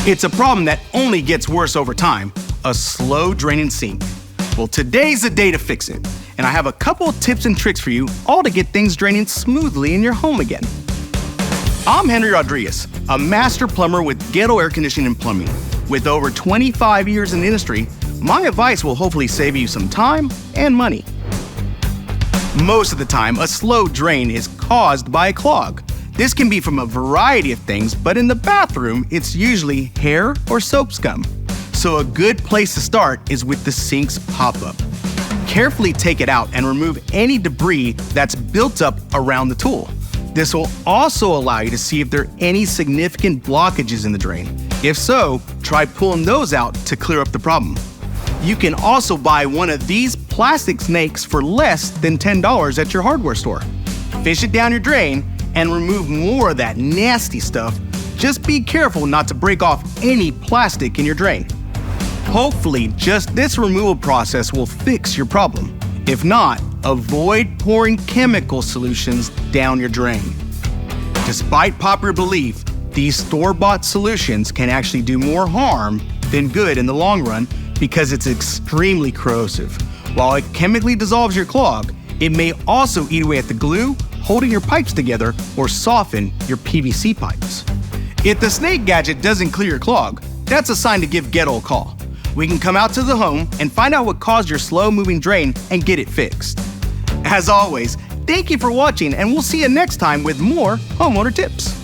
It's a problem that only gets worse over time, a slow draining sink. Well, today's the day to fix it, and I have a couple of tips and tricks for you, all to get things draining smoothly in your home again. I'm Henry Rodriguez, a master plumber with Goettl Air Conditioning and Plumbing. With over 25 years in the industry, my advice will hopefully save you some time and money. Most of the time, a slow drain is caused by a clog. This can be from a variety of things, but in the bathroom, it's usually hair or soap scum. So a good place to start is with the sink's pop-up. Carefully take it out and remove any debris that's built up around the tool. This will also allow you to see if there are any significant blockages in the drain. If so, try pulling those out to clear up the problem. You can also buy one of these plastic snakes for less than $10 at your hardware store. Fish it down your drain and remove more of that nasty stuff. Just be careful not to break off any plastic in your drain. Hopefully, just this removal process will fix your problem. If not, avoid pouring chemical solutions down your drain. Despite popular belief, these store-bought solutions can actually do more harm than good in the long run because it's extremely corrosive. While it chemically dissolves your clog, it may also eat away at the glue holding your pipes together or soften your PVC pipes. If the snake gadget doesn't clear your clog, that's a sign to give Goettl a call. We can come out to the home and find out what caused your slow-moving drain and get it fixed. As always, thank you for watching, and we'll see you next time with more homeowner tips.